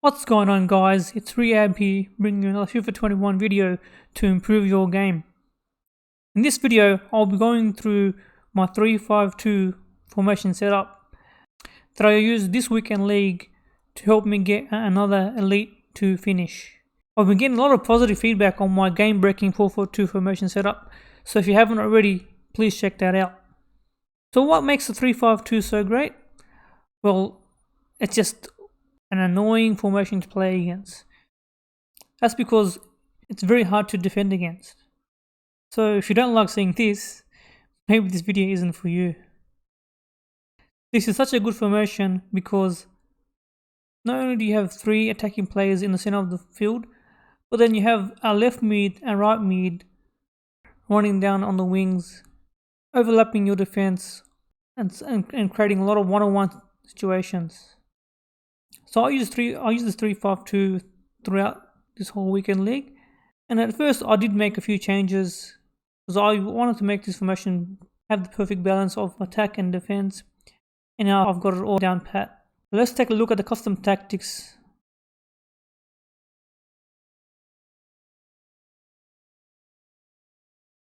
What's going on, guys? It's Rehab here, bringing you another FIFA 21 video to improve your game. In this video, I'll be going through my 3-5-2 formation setup that I used this weekend league to help me get another elite to finish. I've been getting a lot of positive feedback on my game-breaking 4-4-2 formation setup, so if you haven't already, please check that out. So what makes the 3-5-2 so great? Well, it's just an annoying formation to play against. That's because it's very hard to defend against. So if you don't like seeing this, maybe this video isn't for you. This is such a good formation because not only do you have 3 attacking players in the center of the field, but then you have a left mid and right mid running down on the wings, overlapping your defense and creating a lot of one-on-one situations. So I use this 3-5-2 throughout this whole weekend league, and at first I did make a few changes because I wanted to make this formation have the perfect balance of attack and defense, and now I've got it all down pat. Let's take a look at the custom tactics.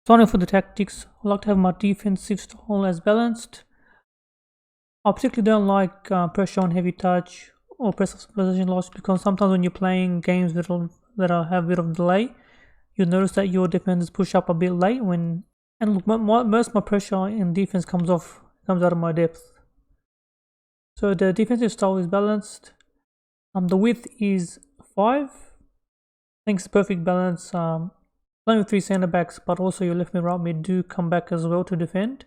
Starting for the tactics, I like to have my defensive style as balanced. I particularly don't like pressure on heavy touch or possession loss, because sometimes when you're playing games that have a bit of delay, you'll notice that your defenders push up a bit late and look, most of my pressure in defense comes out of my depth. So the defensive style is balanced. The width is 5. I think it's the perfect balance. Playing with 3 centre backs, but also your left mid, right mid do come back as well to defend.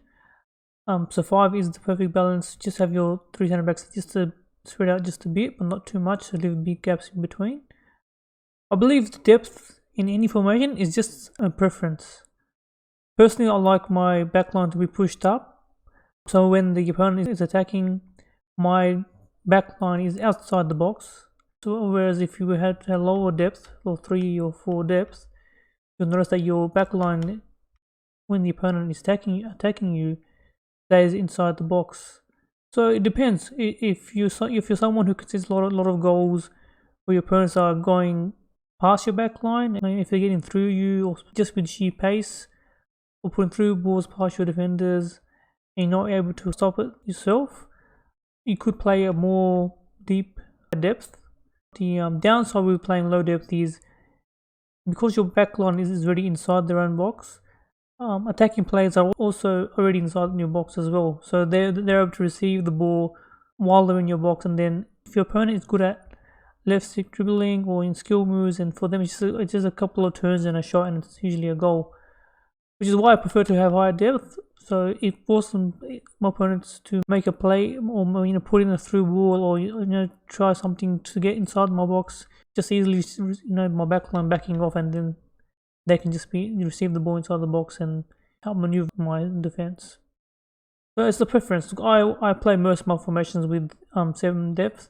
So 5 is the perfect balance. Just have your 3 centre backs just to spread out just a bit, but not too much, so leave big gaps in between. I believe the depth in any formation is just a preference. Personally, I like my backline to be pushed up, so when the opponent is attacking, my backline is outside the box. So whereas if you had a lower depth, or 3 or 4 depth, you'll notice that your backline, when the opponent is attacking you, stays inside the box. So it depends. If you're someone who concedes a lot of goals, where your opponents are going past your backline, and if they're getting through you, or just with sheer pace, or putting through balls past your defenders, and you're not able to stop it yourself, you could play a more deep depth. The downside with playing low depth is because your backline is already inside their own box. Attacking players are also already inside your box as well, so they're able to receive the ball while they're in your box, and then if your opponent is good at left stick dribbling or in skill moves, and for them it's just a couple of turns and a shot, and it's usually a goal, which is why I prefer to have higher depth. So it forces my opponents to make a play, or put in a through ball, or try something to get inside my box, just easily my backline backing off, and then they can just receive the ball inside the box and help maneuver my defense. So it's the preference. I play most of my formations with 7 depth.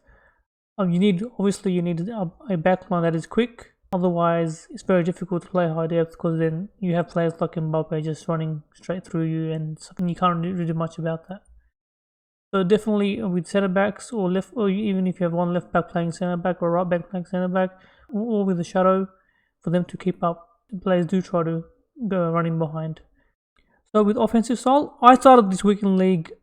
You need a backline that is quick. Otherwise, it's very difficult to play high depth, because then you have players like Mbappe just running straight through you, and you can't really do much about that. So definitely with centre backs, or even if you have one left back playing centre back or right back playing centre back, or with a shadow for them to keep up, the players do try to go running behind. So with offensive style, I started this weekend league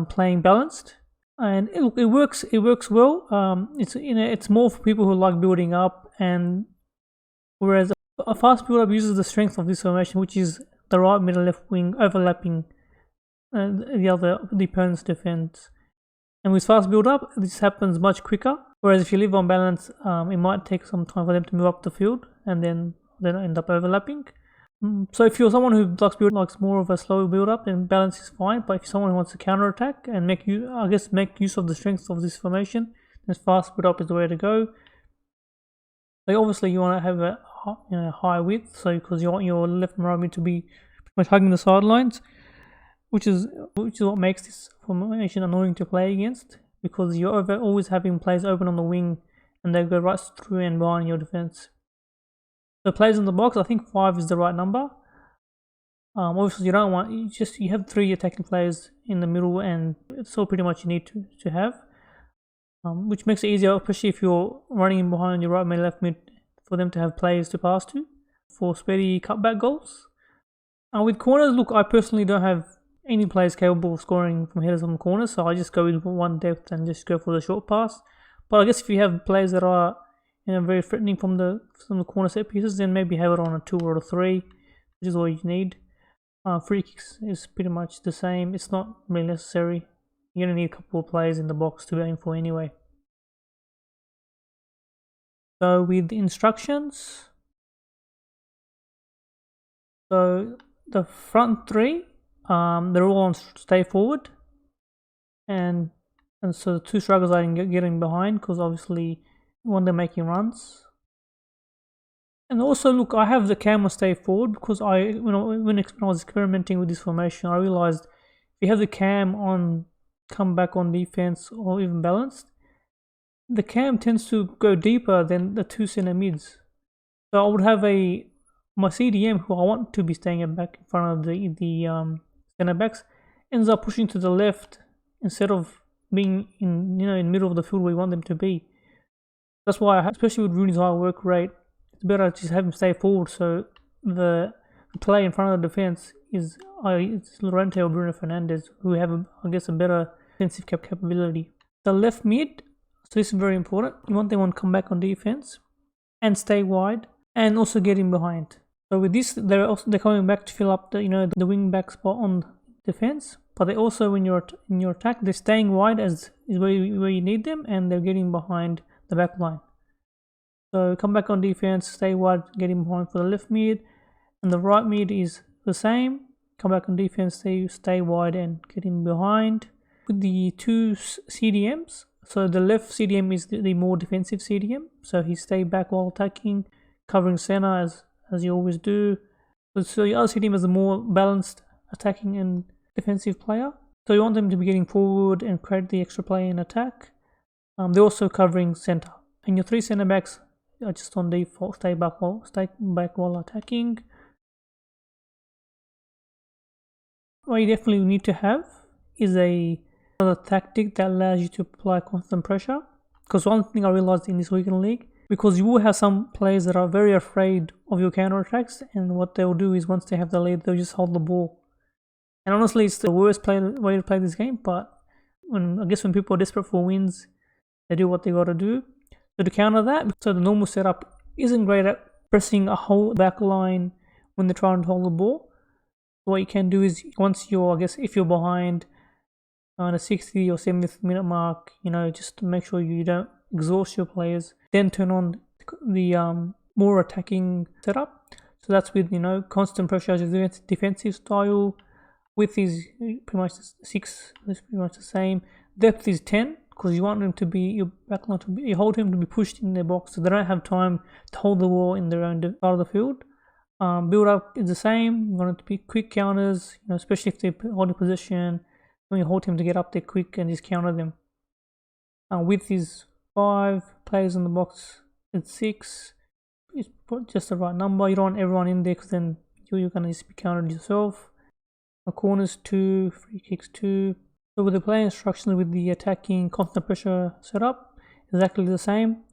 playing balanced, and it works well. It's more for people who like building up, and whereas a fast build up uses the strength of this formation, which is the right mid and left wing overlapping the opponent's defense. And with fast build up, this happens much quicker. Whereas if you live on balance, it might take some time for them to move up the field, and then end up overlapping. So if you're someone who likes more of a slow build up, then balance is fine. But if you're someone who wants to counter attack and make use of the strengths of this formation, then fast build up is the way to go. Like obviously you want to have a high width, so because you want your left and right mid to be pretty much hugging the sidelines, which is what makes this formation annoying to play against, because you're always having players open on the wing, and they go right through and behind your defense. So players in the box, I think 5 is the right number. Obviously you don't want, you have 3 attacking players in the middle, and it's all pretty much you need to have. which makes it easier, especially if you're running in behind your right mid, left mid, for them to have players to pass to for speedy cutback goals. With corners, look, I personally don't have any players capable of scoring from headers on corners, so I just go with one depth and just go for the short pass. But I guess if you have players that are very threatening from the corner set pieces, then maybe have it on a 2 or a 3, which is all you need. Free kicks is pretty much the same. It's not really necessary. You're going to need a couple of players in the box to aim for anyway. So with the instructions, so the front 3, they're all on stay forward, and so the 2 strikers are getting behind, because obviously when they're making runs. And also, look, I have the cam on stay forward because when I was experimenting with this formation, I realized if you have the cam on come back on defense or even balanced, the cam tends to go deeper than the 2 center mids. So I would have my CDM, who I want to be staying back in front of the center backs, ends up pushing to the left instead of being in the middle of the field where you want them to be. That's why, especially with Rooney's high work rate, it's better to just have him stay forward, so the play in front of the defense is it's Llorente or Bruno Fernandes, who have I guess a better defensive capability. The left mid, so this is very important. You want them to come back on defense and stay wide, and also get in behind. So with this, they're coming back to fill up the wing back spot on defense, but they also, when you're in your attack, they're staying wide is where you need them, and they're getting behind the back line. So come back on defense, stay wide, getting behind for the left mid, and the right mid is the same. Come back on defense, stay wide and getting behind. With the 2 CDMs, so the left CDM is the more defensive CDM, so he stay back while attacking, covering center as you always do. So the other CDM is a more balanced attacking and defensive player. So you want them to be getting forward and create the extra play in attack. They're also covering center, and your 3 center backs are just on default, stay back while attacking. What you definitely need to have is another tactic that allows you to apply constant pressure. Because one thing I realized in this weekend league, because you will have some players that are very afraid of your counter attacks, and what they'll do is once they have the lead, they'll just hold the ball. And honestly, it's the worst way to play this game. But I guess when people are desperate for wins, they do what they got to do. So to counter that, so the normal setup isn't great at pressing a whole back line when they're trying to hold the ball. So what you can do is, once if you're behind on a 60 or 70th minute mark, just to make sure you don't exhaust your players, then turn on the more attacking setup. So that's with constant pressure as your defensive style. Width is pretty much 6, it's pretty much the same. Depth is 10. Because you want them to be, your backline you hold him to be pushed in their box, so they don't have time to hold the ball in their own part of the field. Build up is the same. You want it to be quick counters, especially if they're holding position. When you hold him to get up there quick and just counter them. Width is 5, players in the box it's 6. It's just the right number. You don't want everyone in there, because then you're gonna just be countered yourself. Corners 2, free kicks 2. So with the play instructions with the attacking constant pressure setup, exactly the same.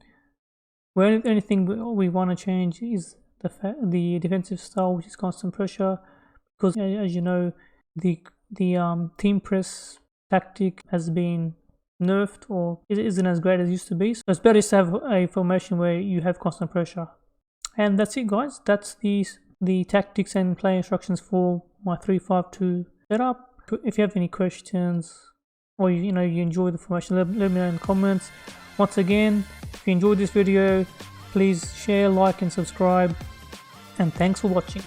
The only thing we want to change is the defensive style, which is constant pressure, because as you know, the team press tactic has been nerfed or isn't as great as it used to be. So it's better to have a formation where you have constant pressure. And that's it, guys. That's the tactics and play instructions for my 3-5-2 setup. If you have any questions, or you enjoy the formation, let me know in the comments. Once again, if you enjoyed this video, please share, like and subscribe, and thanks for watching.